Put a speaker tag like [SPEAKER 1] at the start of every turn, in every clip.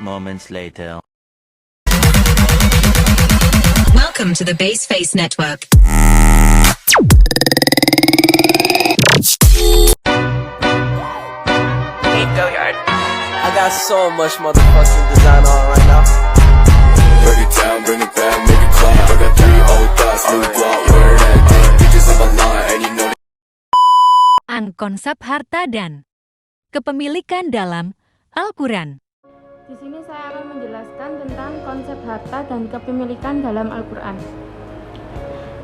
[SPEAKER 1] moments later.
[SPEAKER 2] Welcome to the Baseface Network.
[SPEAKER 3] Hey, go yard. I got so much motherfucking design on right now.
[SPEAKER 4] Break it down, bring it back, make it clap. I got 3 old thoughts, new block, where that day. Bitches on my line, and you know.
[SPEAKER 5] Konsep harta dan kepemilikan dalam Al-Quran.
[SPEAKER 6] Di sini saya akan menjelaskan tentang konsep harta dan kepemilikan dalam Al-Quran.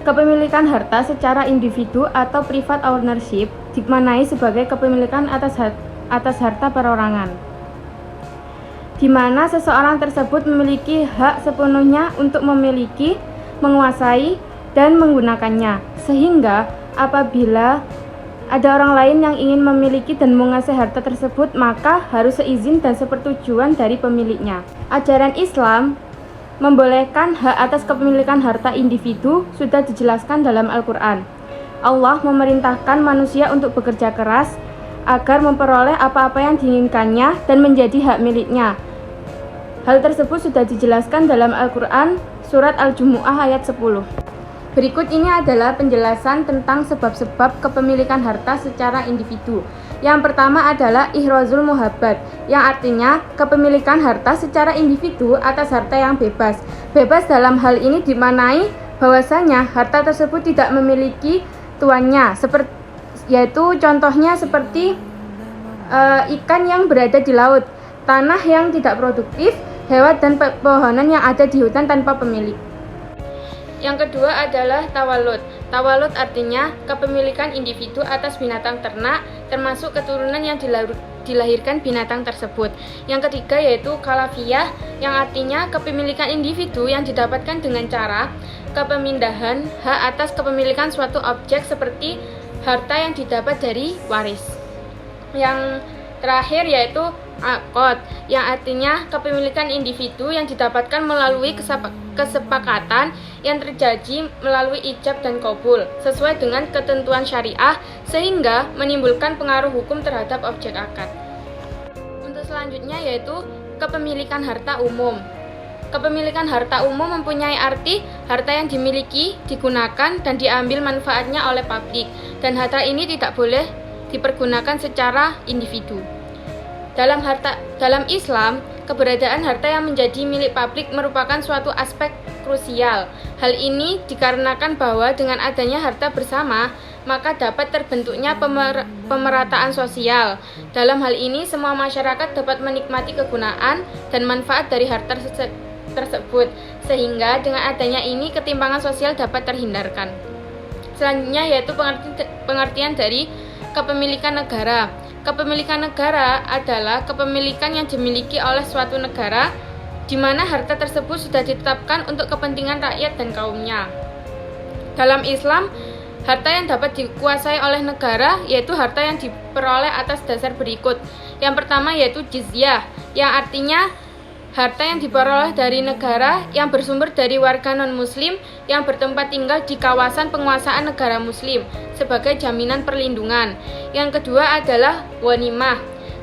[SPEAKER 6] Kepemilikan harta secara individu atau private ownership dimaknai sebagai kepemilikan atas harta perorangan, di mana seseorang tersebut memiliki hak sepenuhnya untuk memiliki, menguasai, dan menggunakannya, sehingga apabila ada orang lain yang ingin memiliki dan menguasai harta tersebut, maka harus seizin dan sepersetujuan dari pemiliknya. Ajaran Islam membolehkan hak atas kepemilikan harta individu sudah dijelaskan dalam Al-Quran. Allah memerintahkan manusia untuk bekerja keras agar memperoleh apa-apa yang diinginkannya dan menjadi hak miliknya. Hal tersebut sudah dijelaskan dalam Al-Quran, surat Al-Jumu'ah ayat 10. Berikut ini adalah penjelasan tentang sebab-sebab kepemilikan harta secara individu. Yang pertama adalah ihrazul muhabbat, yang artinya kepemilikan harta secara individu atas harta yang bebas. Bebas dalam hal ini dimaknai bahwasanya harta tersebut tidak memiliki tuannya, yaitu contohnya seperti ikan yang berada di laut, tanah yang tidak produktif, hewan dan pepohonan yang ada di hutan tanpa pemilik. Yang kedua adalah tawalud. Tawalud artinya kepemilikan individu atas binatang ternak, termasuk keturunan yang dilahirkan binatang tersebut. Yang ketiga yaitu kalafiyah, yang artinya kepemilikan individu yang didapatkan dengan cara kepemindahan hak atas kepemilikan suatu objek seperti harta yang didapat dari waris. Yang terakhir yaitu akad, yang artinya kepemilikan individu yang didapatkan melalui kesepakatan yang terjadi melalui ijab dan qabul sesuai dengan ketentuan syariah sehingga menimbulkan pengaruh hukum terhadap objek akad. Untuk selanjutnya yaitu kepemilikan harta umum. Kepemilikan harta umum mempunyai arti harta yang dimiliki, digunakan, dan diambil manfaatnya oleh publik, dan harta ini tidak boleh dipergunakan secara individu. Dalam Islam, keberadaan harta yang menjadi milik publik merupakan suatu aspek krusial. Hal ini dikarenakan bahwa dengan adanya harta bersama, maka dapat terbentuknya pemerataan sosial. Dalam hal ini, semua masyarakat dapat menikmati kegunaan dan manfaat dari harta tersebut, sehingga dengan adanya ini ketimpangan sosial dapat terhindarkan. Selanjutnya yaitu pengertian dari kepemilikan negara. Kepemilikan negara adalah kepemilikan yang dimiliki oleh suatu negara di mana harta tersebut sudah ditetapkan untuk kepentingan rakyat dan kaumnya. Dalam Islam, harta yang dapat dikuasai oleh negara yaitu harta yang diperoleh atas dasar berikut. Yang pertama yaitu jizyah, yang artinya harta yang diperoleh dari negara yang bersumber dari warga non-muslim yang bertempat tinggal di kawasan penguasaan negara muslim sebagai jaminan perlindungan. Yang kedua adalah ghanimah.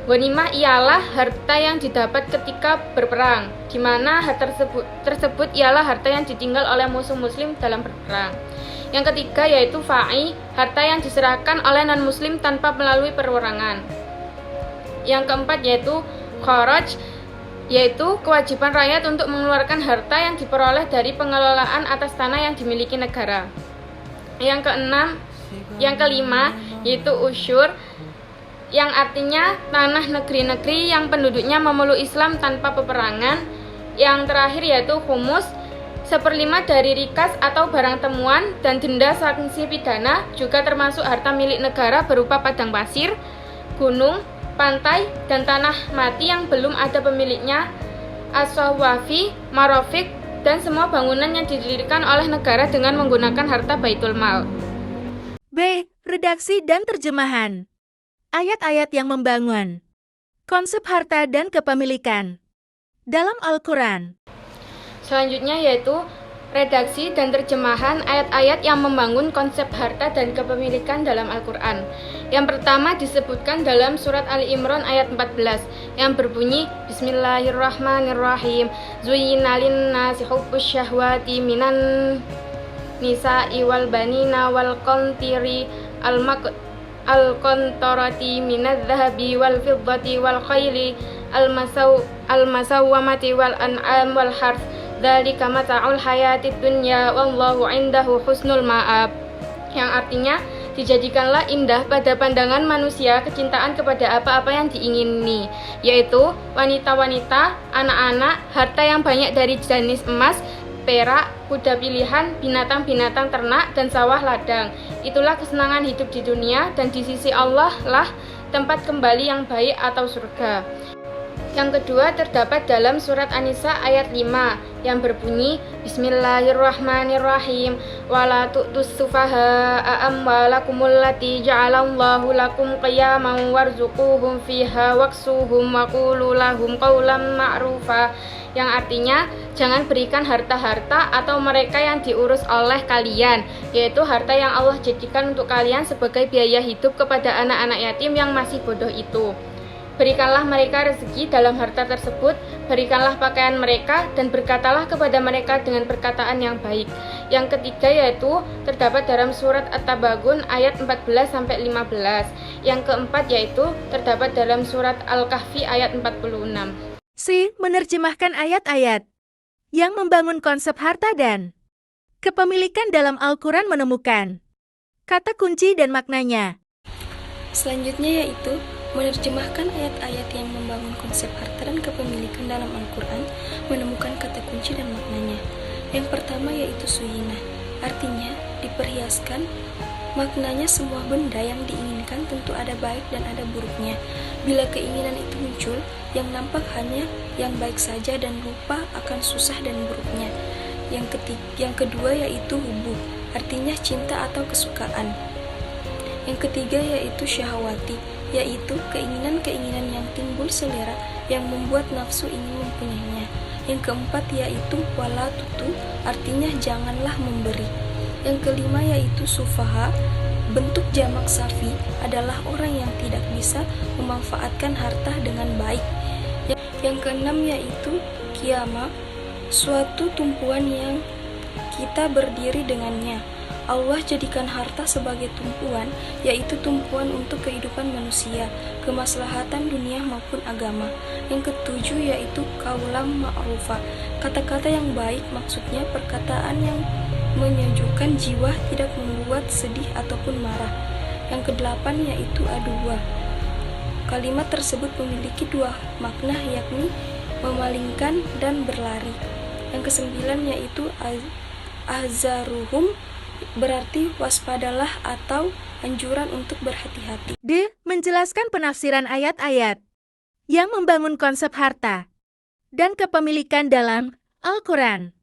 [SPEAKER 6] Ghanimah ialah harta yang didapat ketika berperang, di mana harta tersebut ialah harta yang ditinggal oleh musuh muslim dalam berperang. Yang ketiga yaitu fa'i, harta yang diserahkan oleh non-muslim tanpa melalui perorangan. Yang keempat yaitu kharaj, yaitu kewajiban rakyat untuk mengeluarkan harta yang diperoleh dari pengelolaan atas tanah yang dimiliki negara. Yang kelima yaitu usyur, yang artinya tanah negeri-negeri yang penduduknya memeluk Islam tanpa peperangan. Yang terakhir yaitu khumus, 1/5 dari rikas atau barang temuan dan denda sanksi pidana, juga termasuk harta milik negara berupa padang pasir, gunung, pantai, dan tanah mati yang belum ada pemiliknya, as-sawwafi, marofik, dan semua bangunan yang didirikan oleh negara dengan menggunakan harta baitul mal.
[SPEAKER 5] B. Redaksi dan terjemahan. Ayat-ayat yang membangun konsep harta dan kepemilikan dalam Al-Quran.
[SPEAKER 6] Selanjutnya yaitu Redaksi dan terjemahan ayat-ayat yang membangun konsep harta dan kepemilikan dalam Al-Quran. Yang pertama disebutkan dalam surat Ali Imran ayat 14 yang berbunyi Bismillahirrahmanirrahim. Zuyyina linnasi hubbus syahwati minan nisa'i wal banina wal qantiri al-qantarati minadh-dhahabi wal fiddati wal khayli al-masawwamati wal an'am wal harth. Dzalika mata'ul hayatid dunya wallahu 'indahu husnul ma'ab. Yang artinya, dijadikanlah indah pada pandangan manusia kecintaan kepada apa-apa yang diingini, yaitu wanita-wanita, anak-anak, harta yang banyak dari jenis emas, perak, kuda pilihan, binatang-binatang ternak, dan sawah ladang. Itulah kesenangan hidup di dunia, dan di sisi Allah lah tempat kembali yang baik atau surga. Yang kedua terdapat dalam surat An-Nisa ayat 5 yang berbunyi Bismillahirrahmanirrahim wala tu'tus sufaha'a amwalakumul lati ja'alallahu lakum qiyaman warzuquhum fiha waksuhum wa qulu lahum qawlan ma'rufa. Yang artinya, jangan berikan harta-harta atau mereka yang diurus oleh kalian, yaitu harta yang Allah jadikan untuk kalian sebagai biaya hidup kepada anak-anak yatim yang masih bodoh itu. Berikanlah mereka rezeki dalam harta tersebut, berikanlah pakaian mereka, dan berkatalah kepada mereka dengan perkataan yang baik. Yang ketiga yaitu terdapat dalam surat At-Tabagun ayat 14-15. Yang keempat yaitu terdapat dalam surat Al-Kahfi ayat 46.
[SPEAKER 5] C. Menerjemahkan ayat-ayat yang membangun konsep harta dan kepemilikan dalam Al-Quran menemukan kata kunci dan maknanya.
[SPEAKER 1] Selanjutnya yaitu menerjemahkan ayat-ayat yang membangun konsep harta dan kepemilikan dalam Al-Quran menemukan kata kunci dan maknanya. Yang pertama yaitu suyinah, artinya diperhiaskan. Maknanya semua benda yang diinginkan tentu ada baik dan ada buruknya. Bila keinginan itu muncul, yang nampak hanya yang baik saja dan lupa akan susah dan buruknya. Yang kedua yaitu hubbu, artinya cinta atau kesukaan. Yang ketiga yaitu syahwati, yaitu keinginan-keinginan yang timbul selera yang membuat nafsu ingin mempunyainya. Yang keempat yaitu wala tutu, artinya janganlah memberi. Yang kelima yaitu sufaha, bentuk jamak safi adalah orang yang tidak bisa memanfaatkan harta dengan baik. Yang keenam yaitu qiyamah, suatu tumpuan yang kita berdiri dengannya. Allah jadikan harta sebagai tumpuan, yaitu tumpuan untuk kehidupan manusia, kemaslahatan dunia maupun agama. Yang ketujuh yaitu kaulam ma'rufa, kata-kata yang baik, maksudnya perkataan yang menyejukkan jiwa, tidak membuat sedih ataupun marah. Yang kedelapan yaitu adua. Kalimat tersebut memiliki dua makna, yakni memalingkan dan berlari. Yang kesembilan yaitu ahzaruhum, berarti waspadalah atau anjuran untuk berhati-hati.
[SPEAKER 5] D. Menjelaskan penafsiran ayat-ayat yang membangun konsep harta dan kepemilikan dalam Al-Quran.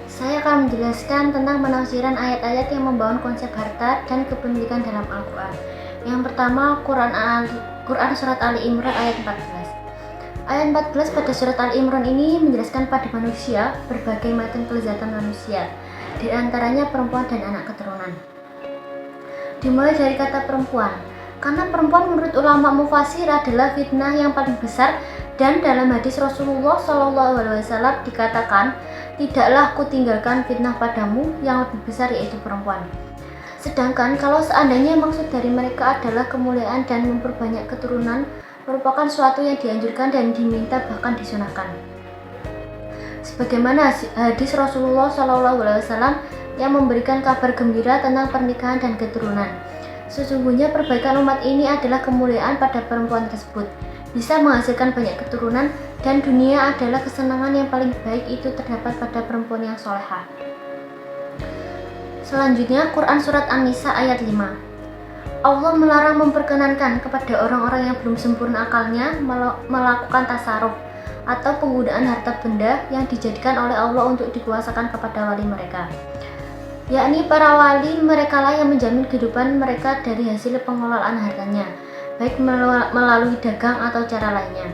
[SPEAKER 7] Saya akan menjelaskan tentang penafsiran ayat-ayat yang membangun konsep harta dan kepemilikan dalam Al-Quran. Yang pertama, Quran Surat Ali Imran ayat 14. Ayat 14 pada Surat Ali Imran ini menjelaskan pada manusia berbagai macam kelezatan manusia, di antaranya perempuan dan anak keturunan. Dimulai dari kata perempuan, karena perempuan menurut ulama mufasir adalah fitnah yang paling besar, dan dalam hadis Rasulullah SAW dikatakan, tidaklah aku tinggalkan fitnah padamu yang lebih besar, yaitu perempuan. Sedangkan kalau seandainya maksud dari mereka adalah kemuliaan dan memperbanyak keturunan, merupakan suatu yang dianjurkan dan diminta, bahkan disunahkan. Sebagaimana hadis Rasulullah SAW yang memberikan kabar gembira tentang pernikahan dan keturunan. Sesungguhnya perbaikan umat ini adalah kemuliaan pada perempuan tersebut, bisa menghasilkan banyak keturunan, dan dunia adalah kesenangan yang paling baik itu terdapat pada perempuan yang solehah. Selanjutnya Quran Surat An-Nisa ayat 5. Allah melarang memperkenankan kepada orang-orang yang belum sempurna akalnya melakukan tasarruf atau penggunaan harta benda yang dijadikan oleh Allah untuk dikuasakan kepada wali mereka, yakni para wali merekalah yang menjamin kehidupan mereka dari hasil pengelolaan hartanya, baik melalui dagang atau cara lainnya.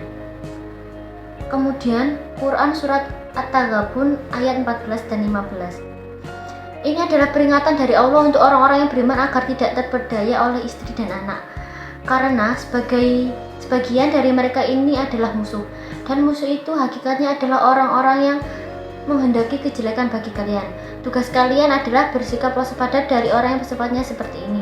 [SPEAKER 7] Kemudian Quran Surat At-Taghabun ayat 14 dan 15. Ini adalah peringatan dari Allah untuk orang-orang yang beriman agar tidak terperdaya oleh istri dan anak. Karena sebagian dari mereka ini adalah musuh. Dan musuh itu hakikatnya adalah orang-orang yang menghendaki kejelekan bagi kalian. Tugas kalian adalah bersikap waspada dari orang yang bersifatnya seperti ini.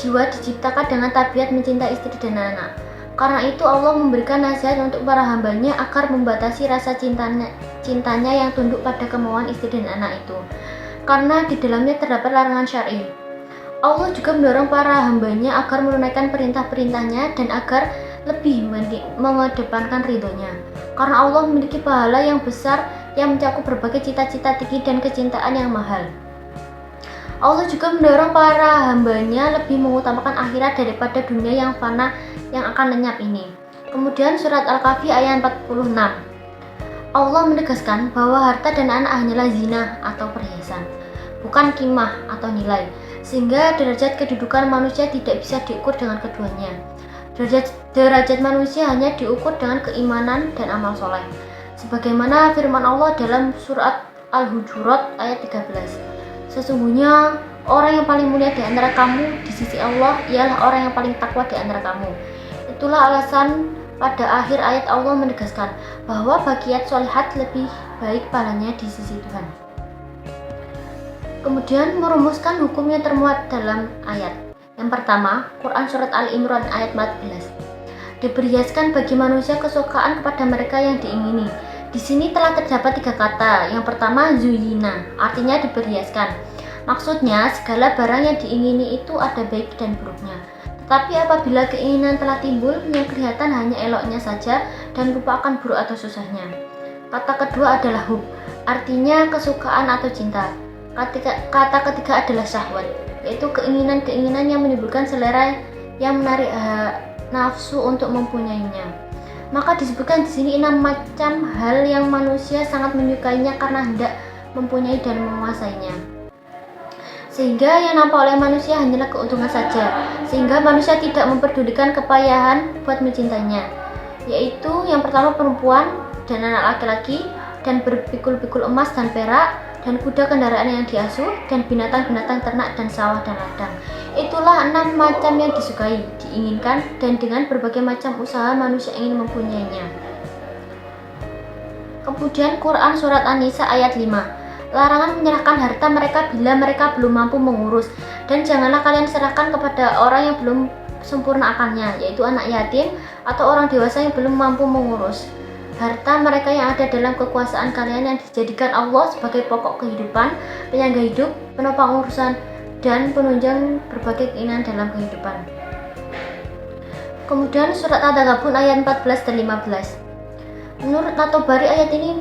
[SPEAKER 7] Jiwa diciptakan dengan tabiat mencintai istri dan anak. Karena itu Allah memberikan nasihat untuk para hambanya agar membatasi rasa cintanya yang tunduk pada kemauan istri dan anak itu. Karena di dalamnya terdapat larangan syar'i. Allah juga mendorong para hambanya agar menunaikan perintah-perintahnya dan agar lebih mengedepankan ridhonya. Karena Allah memiliki pahala yang besar yang mencakup berbagai cita-cita tinggi dan kecintaan yang mahal. Allah juga mendorong para hambanya lebih mengutamakan akhirat daripada dunia yang fana yang akan lenyap ini. Kemudian surat Al-Kahfi ayat 46. Allah menegaskan bahwa harta dan anak hanyalah zina atau perhiasan, bukan qimah atau nilai, sehingga derajat kedudukan manusia tidak bisa diukur dengan keduanya. Derajat manusia hanya diukur dengan keimanan dan amal soleh. Sebagaimana firman Allah dalam surat Al-Hujurat ayat 13. Sesungguhnya orang yang paling mulia di antara kamu di sisi Allah ialah orang yang paling takwa di antara kamu. Itulah alasan pada akhir ayat Allah menegaskan bahwa bagiat solihat lebih baik pahalanya di sisi Tuhan. Kemudian merumuskan hukum yang termuat dalam ayat. Yang pertama, Quran Surat Ali Imran ayat 14. Diperhiaskan bagi manusia kesukaan kepada mereka yang diingini. Di sini telah terdapat 3 kata. Yang pertama, zuyina, artinya diperhiaskan. Maksudnya, segala barang yang diingini itu ada baik dan buruknya. Tetapi apabila keinginan telah timbul, yang kelihatan hanya eloknya saja dan lupakan buruk atau susahnya. Kata kedua adalah hub, artinya kesukaan atau cinta. Kata ketiga adalah syahwat, yaitu keinginan-keinginan yang menimbulkan selera yang menarik nafsu untuk mempunyainya. Maka disebutkan di sini 6 macam hal yang manusia sangat menyukainya karena hendak mempunyai dan menguasainya. Sehingga yang nampak oleh manusia hanyalah keuntungan saja, sehingga manusia tidak memperdulikan kepayahan buat mencintainya, yaitu yang pertama perempuan dan anak laki-laki, dan berpikul-pikul emas dan perak, dan kuda kendaraan yang diasuh, dan binatang-binatang ternak dan sawah dan ladang. Itulah 6 macam yang disukai, diinginkan, dan dengan berbagai macam usaha manusia ingin mempunyainya. Kemudian Quran Surat An-Nisa ayat 5. Larangan menyerahkan harta mereka bila mereka belum mampu mengurus, dan janganlah kalian serahkan kepada orang yang belum sempurna akalnya, yaitu anak yatim atau orang dewasa yang belum mampu mengurus harta mereka yang ada dalam kekuasaan kalian yang dijadikan Allah sebagai pokok kehidupan, penyangga hidup, penopang urusan, dan penunjang berbagai keinginan dalam kehidupan. Kemudian surat At-Taghabun ayat 14 dan 15. Menurut At-Tabari ayat ini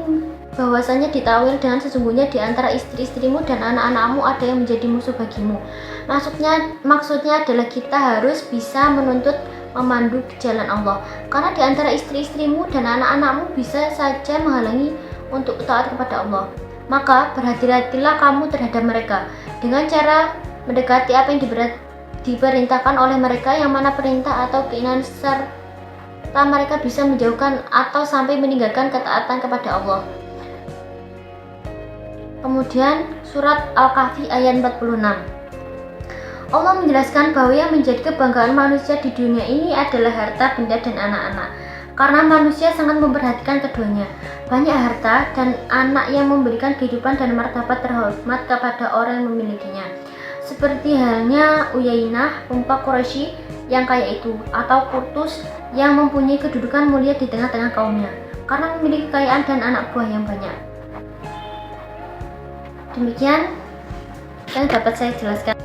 [SPEAKER 7] bahwasanya ditawil dengan sesungguhnya di antara istri-istrimu dan anak-anakmu ada yang menjadi musuh bagimu. Maksudnya adalah kita harus bisa menuntut memandu ke jalan Allah, karena di antara istri-istrimu dan anak-anakmu bisa saja menghalangi untuk taat kepada Allah. Maka berhati-hatilah kamu terhadap mereka dengan cara mendekati apa yang diperintahkan oleh mereka, yang mana perintah atau keinginan serta mereka bisa menjauhkan atau sampai meninggalkan ketaatan kepada Allah. Kemudian surat Al-Kahfi ayat 46. Allah menjelaskan bahwa yang menjadi kebanggaan manusia di dunia ini adalah harta, benda, dan anak-anak. Karena manusia sangat memperhatikan keduanya. Banyak harta dan anak yang memberikan kehidupan dan martabat terhormat kepada orang yang memilikinya. Seperti halnya Uyainah, pemuka Quraisy yang kaya itu, atau Qurtus yang mempunyai kedudukan mulia di tengah-tengah kaumnya, karena memiliki kekayaan dan anak buah yang banyak. Demikian yang dapat saya jelaskan.